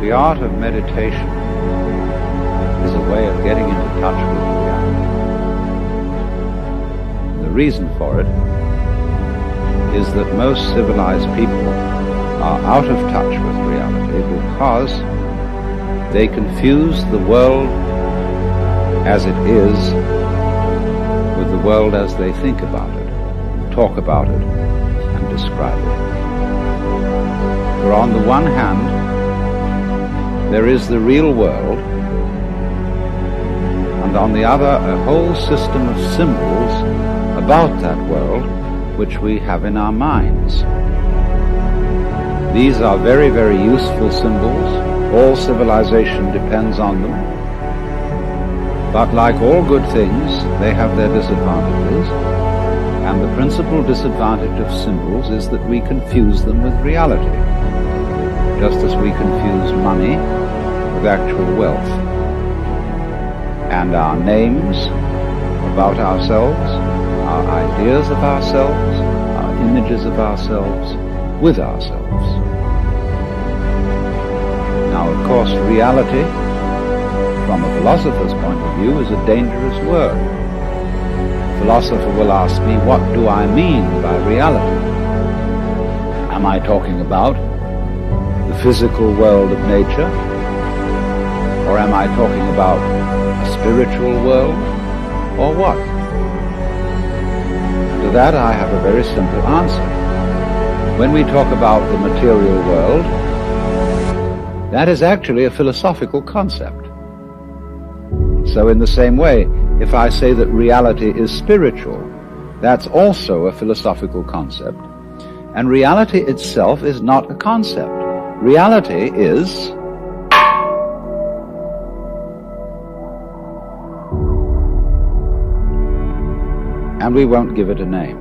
The art of meditation is a way of getting into touch with reality. The reason for it is that most civilized people are out of touch with reality because they confuse the world as it is with the world as they think about it, talk about it, and describe it. For on the one hand, there is the real world, and on the other, a whole system of symbols about that world which we have in our minds. These are very, very useful symbols. All civilization depends on them. But like all good things, they have their disadvantages. And the principal disadvantage of symbols is that we confuse them with reality, just as we confuse money with actual wealth. And our names about ourselves, our ideas of ourselves, our images of ourselves, with ourselves. Now, of course, reality, from a philosopher's point of view, is a dangerous word. The philosopher will ask me, what do I mean by reality? Am I talking about the physical world of nature? Or am I talking about a spiritual world? Or what? To that I have a very simple answer. When we talk about the material world, that is actually a philosophical concept. So in the same way, if I say that reality is spiritual, that's also a philosophical concept. And reality itself is not a concept. Reality is and we won't give it a name.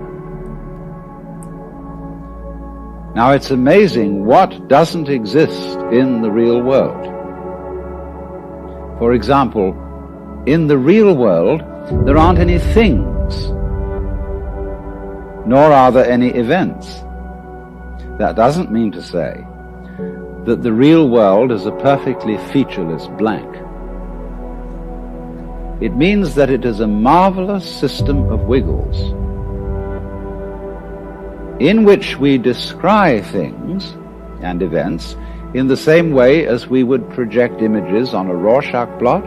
Now, it's amazing what doesn't exist in the real world. For example, in the real world, there aren't any things, nor are there any events. That doesn't mean to say that the real world is a perfectly featureless blank. It means that it is a marvelous system of wiggles in which we descry things and events in the same way as we would project images on a Rorschach blot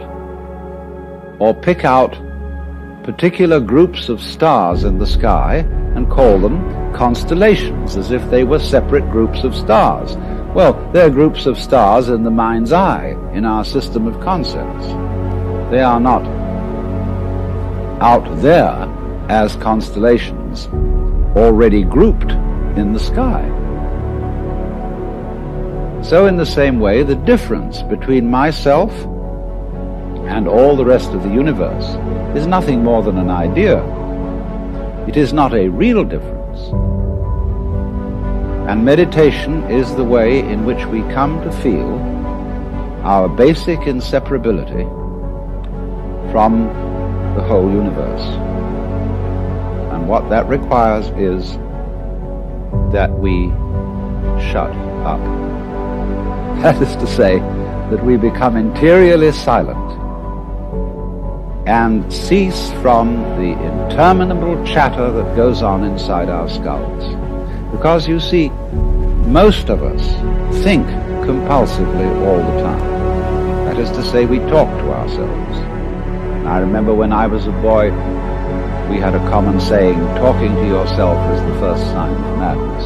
or pick out particular groups of stars in the sky and call them constellations as if they were separate groups of stars. Well, they're groups of stars in the mind's eye, in our system of concepts. They are not out there as constellations already grouped in the sky. So in the same way, the difference between myself and all the rest of the universe is nothing more than an idea. It is not a real difference. And meditation is the way in which we come to feel our basic inseparability from the whole universe. And what that requires is that we shut up. That is to say, that we become interiorly silent and cease from the interminable chatter that goes on inside our skulls. Because you see, most of us think compulsively all the time. That is to say, we talk to ourselves. I remember when I was a boy, we had a common saying, talking to yourself is the first sign of madness.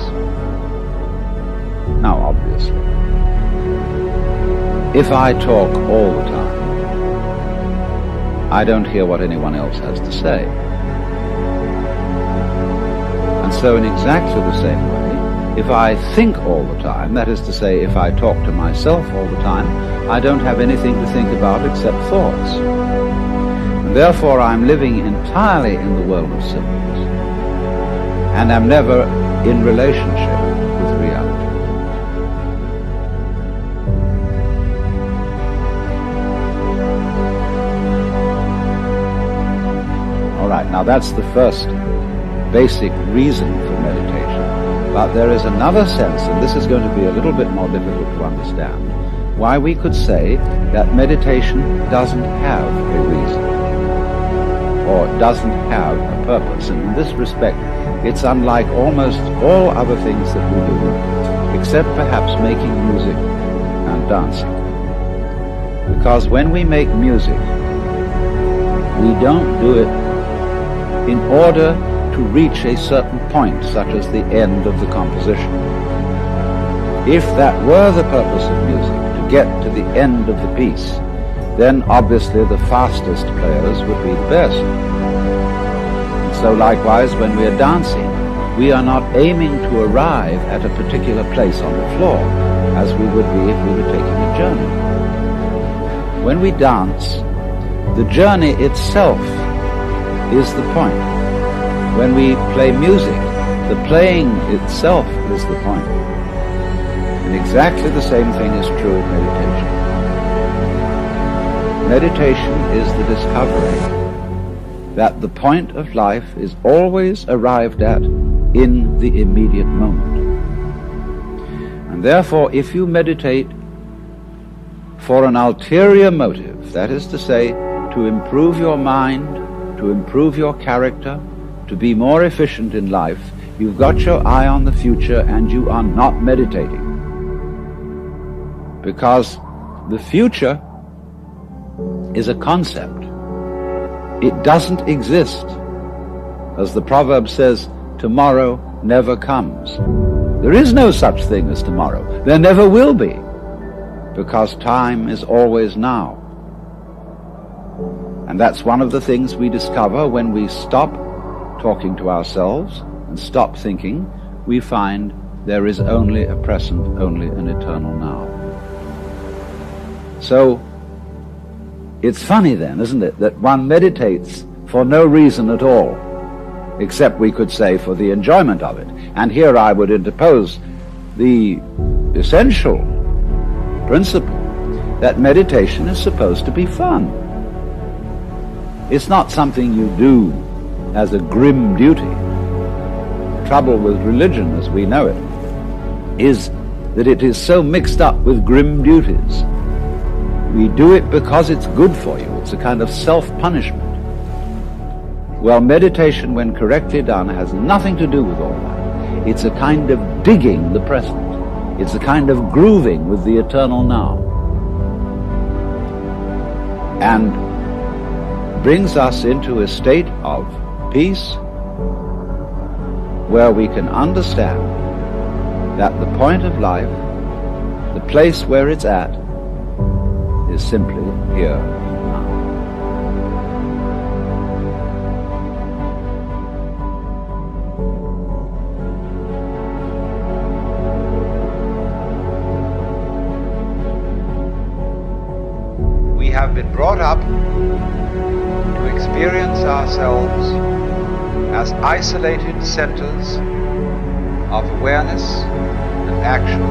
Now, obviously, if I talk all the time, I don't hear what anyone else has to say. And so in exactly the same way, if I think all the time, that is to say, if I talk to myself all the time, I don't have anything to think about except thoughts. And therefore, I'm living entirely in the world of symbols, and am never in relationship with reality. All right, now that's the first basic reason for meditation. But there is another sense, and this is going to be a little bit more difficult to understand, why we could say that meditation doesn't have a reason or doesn't have a purpose. And in this respect, it's unlike almost all other things that we do, except perhaps making music and dancing. Because when we make music, we don't do it in order to reach a certain point, such as the end of the composition. If that were the purpose of music, to get to the end of the piece, then obviously the fastest players would be the best. And so likewise, when we are dancing, we are not aiming to arrive at a particular place on the floor, as we would be if we were taking a journey. When we dance, the journey itself is the point. When we play music, the playing itself is the point. And exactly the same thing is true of meditation. Meditation is the discovery that the point of life is always arrived at in the immediate moment. And therefore, if you meditate for an ulterior motive, that is to say, to improve your mind, to improve your character, to be more efficient in life, you've got your eye on the future and you are not meditating. Because the future is a concept. It doesn't exist. As the proverb says, tomorrow never comes. There is no such thing as tomorrow. There never will be, because time is always now. And that's one of the things we discover when we stop talking to ourselves and stop thinking. We find there is only a present, only an eternal now. So it's funny then, isn't it, that one meditates for no reason at all, except we could say for the enjoyment of it. And here I would interpose the essential principle that meditation is supposed to be fun. It's not something you do as a grim duty. The trouble with religion as we know it is that it is so mixed up with grim duties. We do it because it's good for you. It's a kind of self-punishment. Well, meditation, when correctly done, has nothing to do with all that. It's a kind of digging the present. It's a kind of grooving with the eternal now. And brings us into a state of peace where we can understand that the point of life, the place where it's at, is simply here and now. We have been brought up to experience ourselves as isolated centers of awareness and action,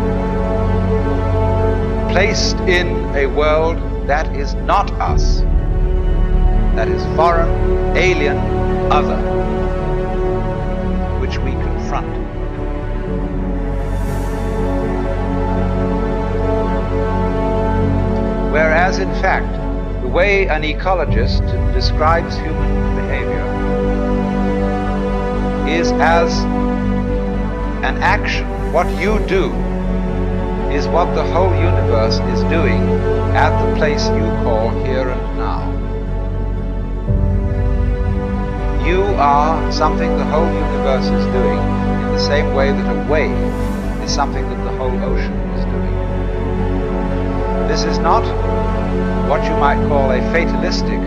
placed in a world that is not us, that is foreign, alien, other, which we confront. Whereas, in fact, the way an ecologist describes human behavior is as an action. What you do is what the whole universe is doing at the place you call here and now. You are something the whole universe is doing in the same way that a wave is something that the whole ocean is doing. This is not what you might call a fatalistic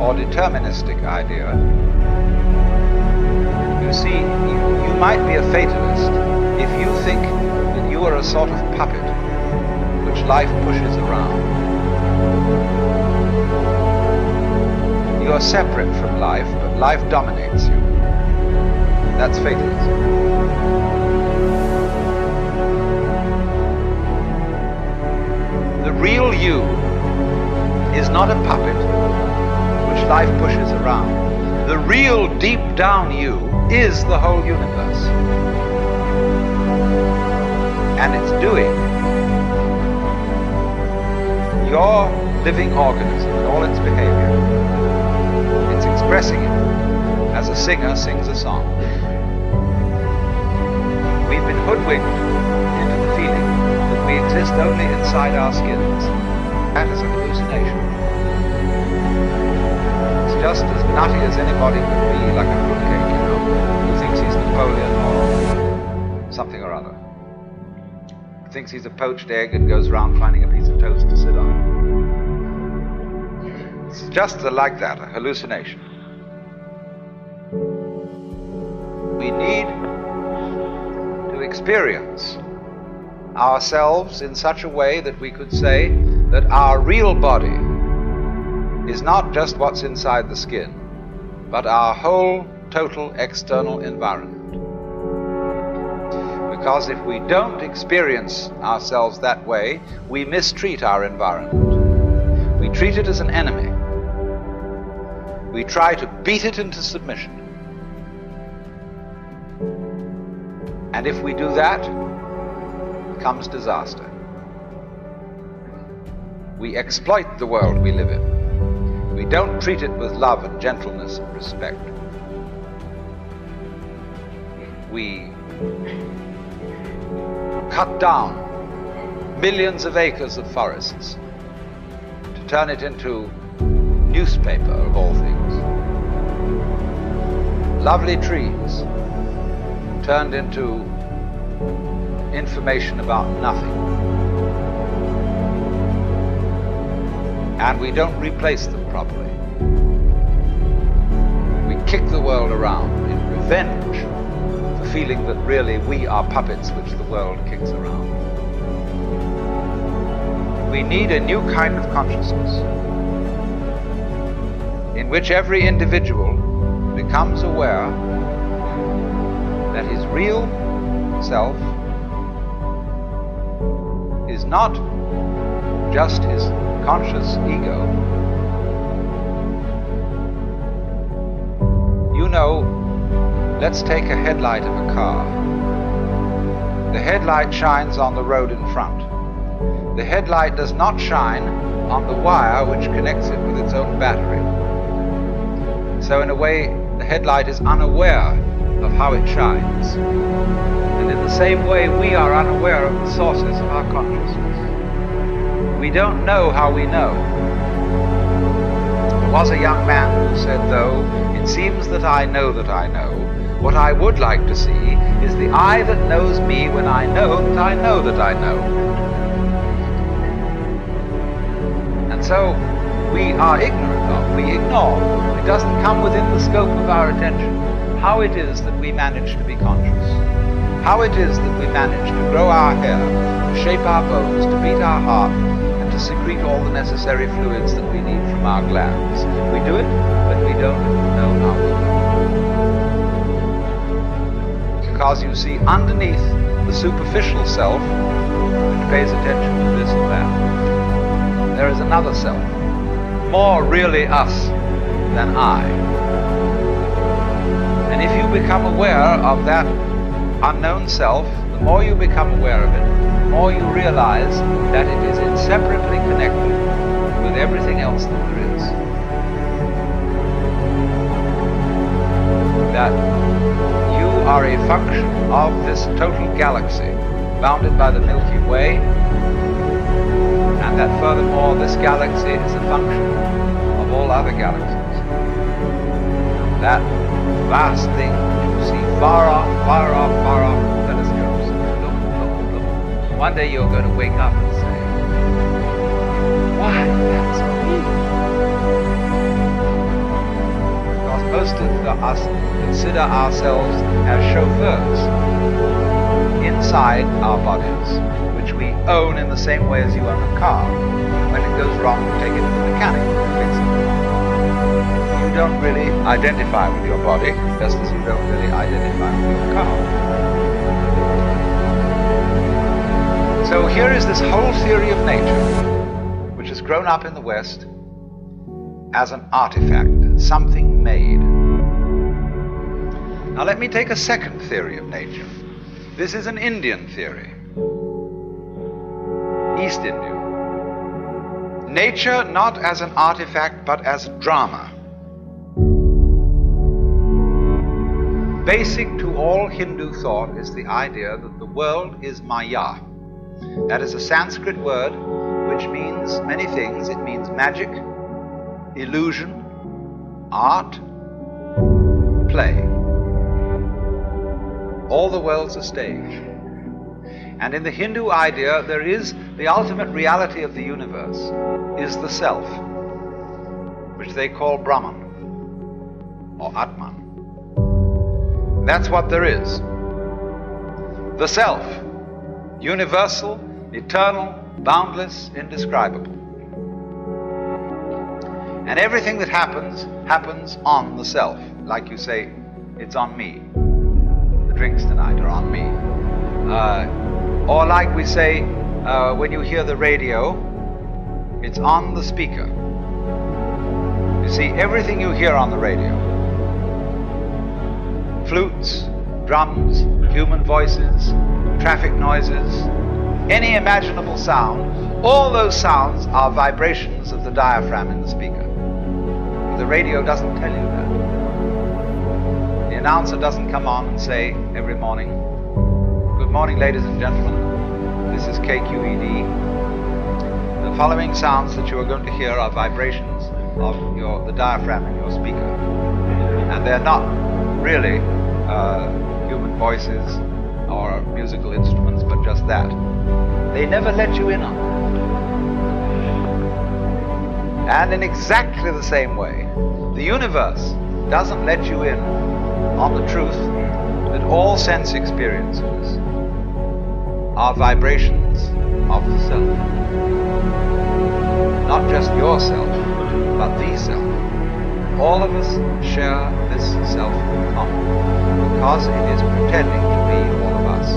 or deterministic idea. You see, you might be a fatalist if you think that you are a sort of puppet which life pushes around. You are separate from life, but life dominates you. That's fatalism. The real you is not a puppet which life pushes around. The real deep down you is the whole universe. And it's doing pure living organism in all its behavior. It's expressing it as a singer sings a song. We've been hoodwinked into the feeling that we exist only inside our skins. That is a hallucination. It's just as nutty as anybody could be, like a fruitcake, you know, who thinks he's Napoleon or something or other. Thinks he's a poached egg and goes around finding a piece of toast to sit on. It's just like that, a hallucination. We need to experience ourselves in such a way that we could say that our real body is not just what's inside the skin, but our whole total external environment. Because if we don't experience ourselves that way, we mistreat our environment. We treat it as an enemy. We try to beat it into submission. And if we do that, comes disaster. We exploit the world we live in. We don't treat it with love and gentleness and respect. We cut down millions of acres of forests to turn it into newspaper, of all things. Lovely trees turned into information about nothing. And we don't replace them properly. We kick the world around in revenge for feeling that really we are puppets which the world kicks around. We need a new kind of consciousness in which every individual becomes aware that his real self is not just his conscious ego. You know, let's take a headlight of a car. The headlight shines on the road in front. The headlight does not shine on the wire which connects it with its own battery. So in a way, the headlight is unaware of how it shines. And in the same way, we are unaware of the sources of our consciousness. We don't know how we know. There was a young man who said, though, it seems that I know that I know. What I would like to see is the I that knows me when I know that I know that I know. And so we are ignorant of, we ignore. It doesn't come within the scope of our attention how it is that we manage to be conscious. How it is that we manage to grow our hair, to shape our bones, to beat our heart, and to secrete all the necessary fluids that we need from our glands. We do it, but we don't know how we do it. Because you see, underneath the superficial self, which pays attention to this and that, there is another self, more really us than I. And if you become aware of that unknown self, the more you become aware of it, the more you realize that it is inseparably connected with everything else that there is. That you are a function of this total galaxy, bounded by the Milky Way, and that furthermore this galaxy is a function of all other galaxies. That vast thing you see far off telescopes. Look. One day you're going to wake up and say, why, that's me. Because most of us consider ourselves as chauffeurs inside our bodies, which we own in the same way as you own a car. And when it goes wrong, you take it to the mechanic to fix it. You don't really identify with your body, just as you don't really identify with your car. So here is this whole theory of nature, which has grown up in the West as an artifact, something made. Now let me take a second theory of nature. This is an Indian theory, East Indian. Nature not as an artifact but as drama. Basic to all Hindu thought is the idea that the world is Maya. That is a Sanskrit word which means many things. It means magic, illusion, art, play. All the world's a stage. And in the Hindu idea, there is the ultimate reality of the universe, is the self, which they call Brahman or Atman. That's what there is. The self, universal, eternal, boundless, indescribable. And everything that happens, happens on the self. Like you say, it's on me. The drinks tonight are on me. Or like we say, when you hear the radio, it's on the speaker. You see, everything you hear on the radio, flutes, drums, human voices, traffic noises, any imaginable sound, all those sounds are vibrations of the diaphragm in the speaker. The radio doesn't tell you that. The announcer doesn't come on and say every morning, "Good morning, ladies and gentlemen, this is KQED. The following sounds that you are going to hear are vibrations of the diaphragm in your speaker." And they're not really human voices or musical instruments, but just that. They never let you in on that. And in exactly the same way, the universe doesn't let you in on the truth that all sense experiences are vibrations of the self. Not just yourself, but the self. All of us share this self in common because it is pretending to be all of us.